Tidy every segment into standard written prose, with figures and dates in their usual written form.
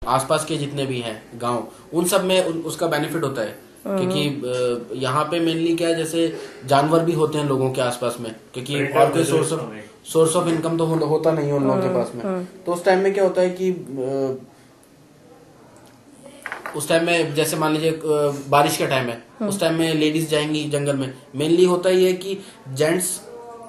आसपास के जितने भी हैं गांव, उन सब में उसका बेनिफिट होता है। क्योंकि यहाँ पे मेनली क्या है, जैसे जानवर भी होते हैं लोगों के आसपास में, क्योंकि और कोई सोर्स ऑफ इनकम तो होता नहीं है उन लोगों के पास में। तो उस टाइम में क्या होता है कि उस टाइम में जैसे मान लीजिए बारिश का टाइम है, उस टाइम में लेडीज जाएंगी जंगल में। मेनली होता ही है कि जेंट्स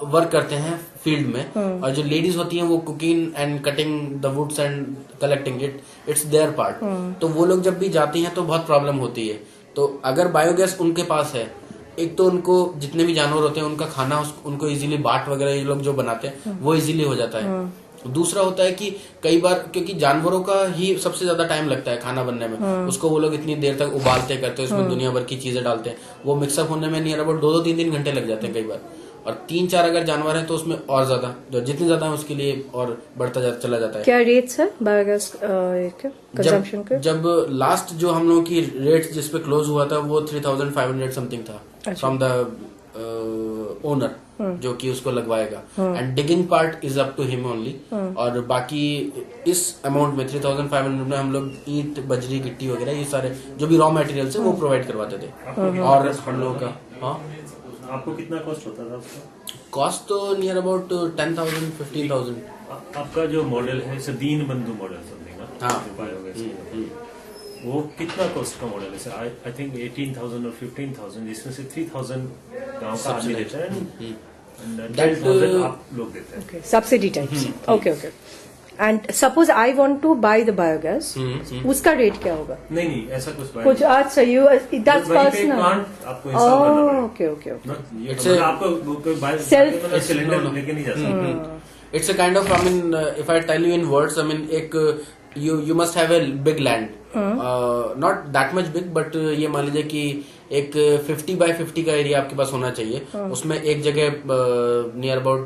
वर्क करते हैं फील्ड में, और जो लेडीज होती हैं वो cooking and cutting the woods and collecting it's their part. तो वो लोग जब भी जाती हैं तो बहुत प्रॉब्लम होती है। तो अगर बायोगैस उनके पास है, एक तो उनको जितने भी जानवर होते हैं उनका खाना उनको इजीली बाट वगैरह ये लोग जो बनाते हैं वो इजीली हो जाता है। दूसरा होता है कि कई बार क्योंकि जानवरों का ही सबसे ज्यादा टाइम लगता है खाना बनने में, उसको वो लोग इतनी देर तक उबालते करते हैं, उसमें दुनिया भर की चीजें डालते हैं, वो मिक्सअप होने में नियर अबाउट 2-3 घंटे लग जाते हैं कई बार। और 3-4 अगर जानवर हैं तो उसमें और ज्यादा, जो जितने ज्यादा है उसके लिए और बढ़ता चला जाता है। क्या रेट्स है बायोगैस कंजम्पशन के? जब लास्ट जो हम लोगों की रेट जिस पे क्लोज हुआ था वो 3500 समथिंग था फ्रॉम द ओनर जो कि उसको लगवाएगा, and digging part is up to him only. और बाकी इस अमाउंट में 3500 में हम लोग ईंट, बजरी, गिट्टी वगैरह ये सारे जो भी रॉ मटेरियल्स है वो प्रोवाइड करवाते थे। और हम लोगों का आपको कितना कॉस्ट होता था उसका? कॉस्ट तो नियर अबाउट 10,000-15,000। आपका जो मॉडल है दीन बंधु मॉडल समथिंग, हाँ, वो कितना कॉस्ट का मॉडल है सर? आई थिंक 18,000 और 15,000, जिसमें से 3,000 गांव का आदमी देता है, 12,000 आप लोग देते हैं। Subsidy types. Okay. And suppose I want to buy the biogas, उसका रेट क्या होगा? नहीं ऐसा कुछ अच्छा यू दैट्स पर्सनल आपको इंस्टॉल करना पड़ेगा। ओके आपको सेल्फ सिलेंडर लेके नहीं जा सकते। It's a kind of, I mean, if I tell you in words, I mean, you must have a big land, not that much big, but ये मान लीजिए कि एक 50 by 50 का एरिया आपके पास होना चाहिए। उसमें एक जगह नियर अबाउट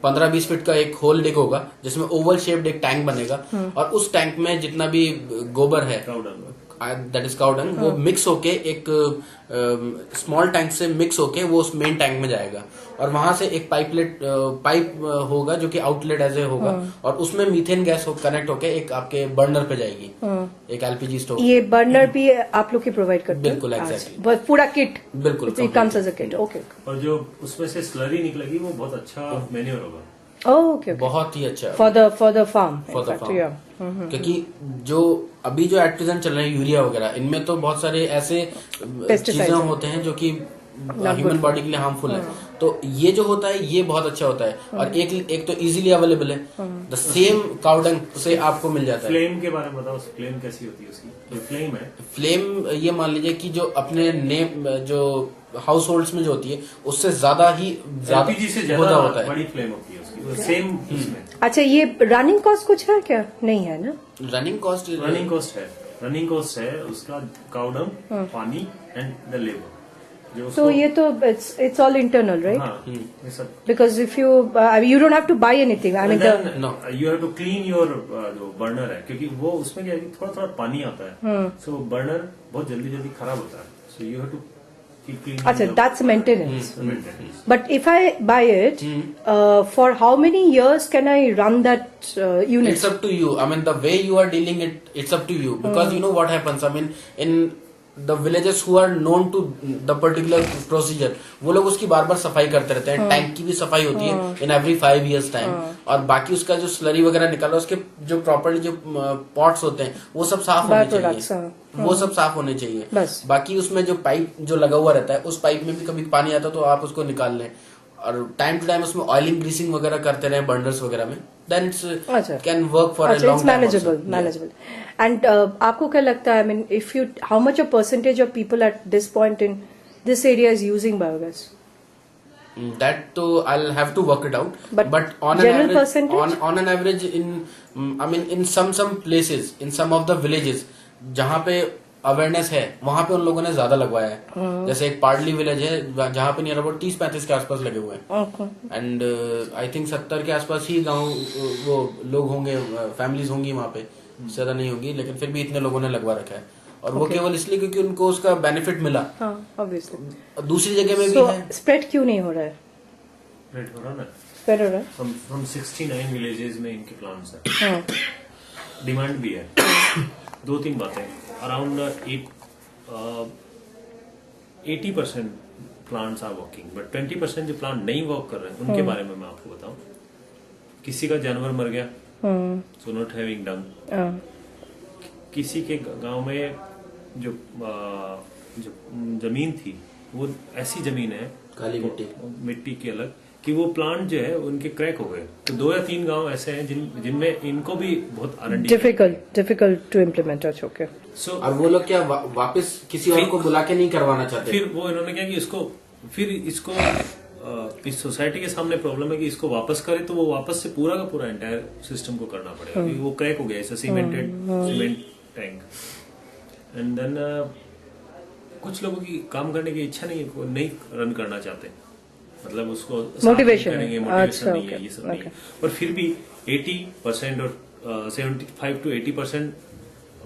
15-20 फीट का एक होल डिग होगा जिसमें ओवल शेप्ड एक टैंक बनेगा, और उस टैंक में जितना भी गोबर है, दैट इज काउ डंग, वो मिक्स होके एक स्मॉल टैंक से मिक्स होके वो उस मेन टैंक में जाएगा, और वहां से एक पाइप होगा जो कि आउटलेट ऐसे होगा, और उसमें मीथेन गैस कनेक्ट होके एक आपके बर्नर पे जाएगी, एक एलपीजी स्टोव। ये बर्नर भी आप लोग की प्रोवाइड करते हैं? बिल्कुल, एग्जैक्टली, पूरा किट। बिल्कुल, comes as a kit. Okay. और जो उसमें से स्लरी निकलेगी वो बहुत अच्छा मैन्योर होगा। ओके, बहुत ही अच्छा फॉर द फार्म। क्योंकि जो अभी जो एट प्रेजेंट चल रहे हैं यूरिया वगैरह, इनमें तो बहुत सारे ऐसे चीजें होते हैं जो कि ह्यूमन बॉडी के लिए हार्मफुल है। तो ये जो होता है ये बहुत अच्छा होता है, और एक तो इजीली अवेलेबल है, द सेम काउडंग से आपको मिल जाता है। फ्लेम के बारे में बताओ, फ्लेम कैसी होती है उसकी? जो फ्लेम है, फ्लेम ये मान लीजिए कि जो अपने जो हाउस होल्ड्स में जो होती है उससे ज्यादा एलपीजी से ज्यादा होता है, बड़ी फ्लेम होती है उसकी, सेम उसमें। अच्छा, ये रनिंग कॉस्ट कुछ है क्या? नहीं है ना? रनिंग कॉस्ट है उसका काउडंग, पानी एंड द लेबर। तो ये तो it's all internal, right? Because if you don't have to buy anything, I mean no, you have to clean your जो बर्नर है, क्योंकि वो उसमें क्या है कि थोड़ा पानी आता है, सो बर्नर बहुत जल्दी खराब होता है, so you have to keep cleaning. अच्छा, that's maintenance. But if I buy it, for how many years can I run that unit? It's up to you. I mean, the way you are dealing it's up to you, because you know what happens. I mean, in the villages who are known to the particular procedure, वो लोग उसकी बार सफाई करते रहते हैं। Tank की भी सफाई होती है in every 5 years time, और बाकी उसका जो स्लरी वगैरह निकाला, उसके जो प्रॉपर्ली जो पॉट्स होते हैं वो सब साफ होने चाहिए, वो सब साफ होने चाहिए। बाकी उसमें जो पाइप जो लगा हुआ रहता है, उस पाइप में भी कभी पानी आता है तो आप उसको निकाल लें, और टाइम टू टाइम उसमें ऑयलिंग ग्रीसिंग वगैरह करते रहे बर्नर्स वगैरह में, then can work for a long time. Manageable. And आपको क्या लगता है, I mean, if you how much a percentage of people at this point in this area is using biogas? That too, I'll have to work it out. But on an average, in some places, in some of the villages, जहाँ पे awareness है वहाँ पे उन लोगों ने ज्यादा लगवाया है। जैसे एक पार्डली विलेज है जहाँ पे नियर अबाउट 30-35 के आसपास लगे हुए हैं, एंड आई थिंक 70 के आसपास ही गाँव वो लोग होंगे, फैमिलीज होंगी वहाँ पे, ज्यादा नहीं होंगी, लेकिन फिर भी इतने लोगों ने लगवा रखा है, और वो केवल इसलिए क्योंकि उनको उसका बेनिफिट मिला। ऑब्वियसली दूसरी जगह में भी है। स्प्रेड क्यों नहीं हो रहा है? स्प्रेड हो रहा है ना, स्प्रेड हो रहा है फ्रॉम 69 विलेजेस में इनके प्लांट्स हैं। डिमांड भी है। 2-3 बातें, around 80% plants are working, but 20% जो प्लांट नहीं वर्क कर रहे हैं उनके बारे में मैं आपको बताऊं। किसी का जानवर मर गया, सो नॉट हैविंग डंग। किसी के गांव में जो जमीन थी वो ऐसी जमीन है, काली मिट्टी की अलग, कि वो प्लांट जो है उनके क्रैक हो गए। तो 2 या 3 गांव ऐसे हैं जिनमें इनको भी बहुत R&D difficult to implement. Okay, so और वो लोग क्या वापस किसी और को बुला के नहीं करवाना चाहते। फिर वो इन्होंने क्या कि इसको इस सोसाइटी के सामने प्रॉब्लम है कि इसको वापस करे, तो वो वापस से पूरा का पूरा एंटायर सिस्टम को करना पड़ेगा, क्योंकि वो क्रैक हो गया ऐसा सीमेंट टैंक। एंड देन कुछ लोगों की काम करने की इच्छा नहीं है, वो नहीं रन करना चाहते, मतलब उसको मोटिवेशन नहीं है, ये सब नहीं है। पर फिर भी 80% और 75 to 80%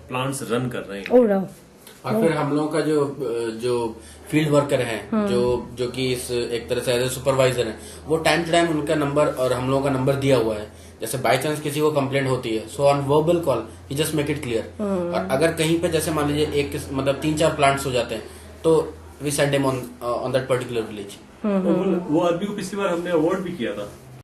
प्लांट्स रन कर रहे हैं। और फिर हम लोगों का जो फील्ड वर्कर हैं, जो कि इस एक तरह से एज ए सुपरवाइजर हैं, वो टाइम टू टाइम उनका नंबर और हम लोगों का नंबर दिया हुआ है। जैसे बाय चांस किसी को कंप्लेंट होती है, so on verbal call he just make it clear. और अगर कहीं पे जैसे मान लीजिए मतलब 3-4 प्लांट्स हो जाते हैं, तो we send him on that particular village. वो आदमी को पिछली बार हमने अवार्ड भी किया था।